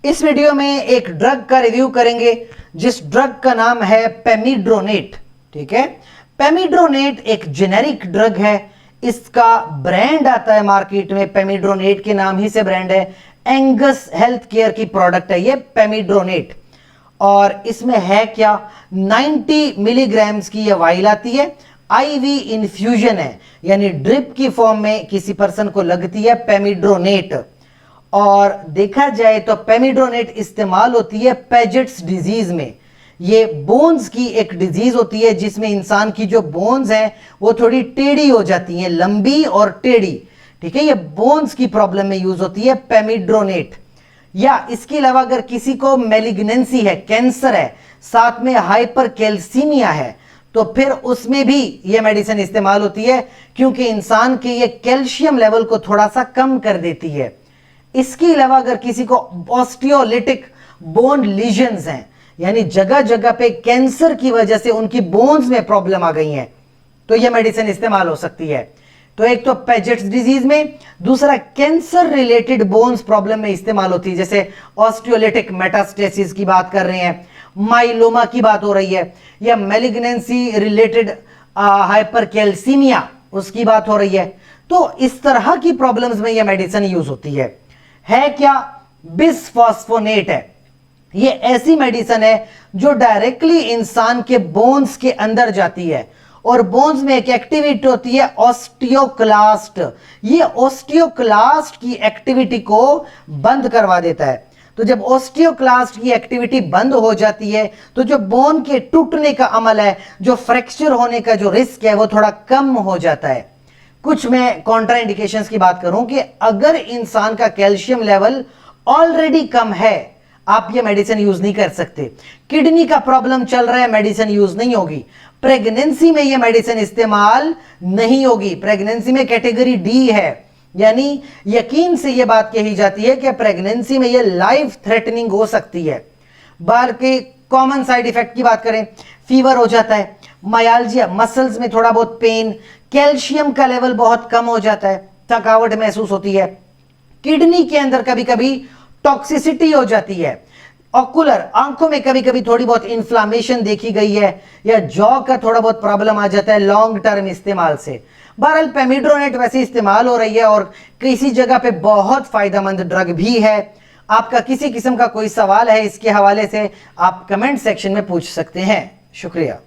इस वीडियो में एक ड्रग का रिव्यू करेंगे जिस ड्रग का नाम है पेमिड्रोनेट। ठीक है, पेमिड्रोनेट एक जेनेरिक ड्रग है। इसका ब्रांड आता है मार्केट में, पेमिड्रोनेट के नाम ही से ब्रांड है। एंगस हेल्थ केयर की प्रोडक्ट है ये पेमिड्रोनेट। और इसमें है क्या, 90 मिलीग्राम्स की ये वाइल आती है। आईवी इन्फ्यूजन है, यानी ड्रिप की फॉर्म में किसी पर्सन को लगती है पेमिड्रोनेट। और देखा जाए तो पेमिड्रोनेट इस्तेमाल होती है पेजेट्स डिजीज में। ये बोन्स की एक डिजीज होती है जिसमें इंसान की जो बोन्स हैं वो थोड़ी टेढ़ी हो जाती हैं, लंबी और टेढ़ी। ठीक है, ये बोन्स की प्रॉब्लम में यूज होती है पेमिड्रोनेट। या इसके अलावा अगर किसी को मैलिग्नेंसी है, कैंसर है, साथ में हाइपरकैल्सीमिया है, तो फिर उसमें भी ये मेडिसिन इस्तेमाल होती है क्योंकि इंसान के ये कैल्शियम लेवल को थोड़ा सा कम कर देती है। इसके अलावा अगर किसी को ऑस्टियोलिटिक बोन लीजन्स हैं, यानी जगह जगह पे कैंसर की वजह से उनकी बोन्स में प्रॉब्लम आ गई है, तो यह मेडिसिन इस्तेमाल हो सकती है। तो एक तो पेजेट्स डिजीज में, दूसरा कैंसर रिलेटेड बोन्स प्रॉब्लम में इस्तेमाल होती है, जैसे ऑस्टियोलिटिक मेटास्टेसिस की बात कर रहे हैं, माइलोमा की बात हो रही है, या मैलिग्नेंसी रिलेटेड हाइपरकैल्सीमिया उसकी बात हो रही है। तो इस तरह की प्रॉब्लम्स में यह मेडिसिन यूज होती है क्या, बिसफॉस्फोनेट है। ये ऐसी मेडिसिन है जो डायरेक्टली इंसान के बोन्स के अंदर जाती है और बोन्स में एक एक्टिविटी होती है ऑस्टियोक्लास्ट। ये ऑस्टियोक्लास्ट की एक्टिविटी को बंद करवा देता है। तो जब ऑस्टियोक्लास्ट की एक्टिविटी बंद हो जाती है तो जो बोन के टूटने का अमल है, जो फ्रैक्चर होने का जो रिस्क है, वो थोड़ा कम हो जाता है। कुछ मैं कॉन्ट्राइंडिकेशंस की बात करूं कि अगर इंसान का कैल्शियम लेवल ऑलरेडी कम है, आप ये मेडिसिन यूज नहीं कर सकते। किडनी का प्रॉब्लम चल रहा है, मेडिसिन यूज नहीं होगी। प्रेगनेंसी में ये मेडिसिन इस्तेमाल नहीं होगी। प्रेगनेंसी में कैटेगरी डी है, यानी यकीन से ये बात कही जाती है कि प्रेगनेंसी में ये लाइफ थ्रेटनिंग हो सकती है। बाल के कॉमन साइड इफेक्ट की बात करें, फीवर हो जाता है, मायाल्जिया, मसल्स में थोड़ा बहुत पेन, कैल्शियम का लेवल बहुत कम हो जाता है, थकावट महसूस होती है, किडनी के अंदर कभी कभी टॉक्सिसिटी हो जाती है, ऑकुलर आंखों में कभी कभी थोड़ी बहुत इन्फ्लामेशन देखी गई है, या जॉ का थोड़ा बहुत प्रॉब्लम आ जाता है लॉन्ग टर्म इस्तेमाल से। बहरहाल पेमिड्रोनेट वैसे इस्तेमाल हो रही है और किसी जगह पे बहुत फायदेमंद ड्रग भी है। आपका किसी किस्म का कोई सवाल है इसके हवाले से, आप कमेंट सेक्शन में पूछ सकते हैं। शुक्रिया।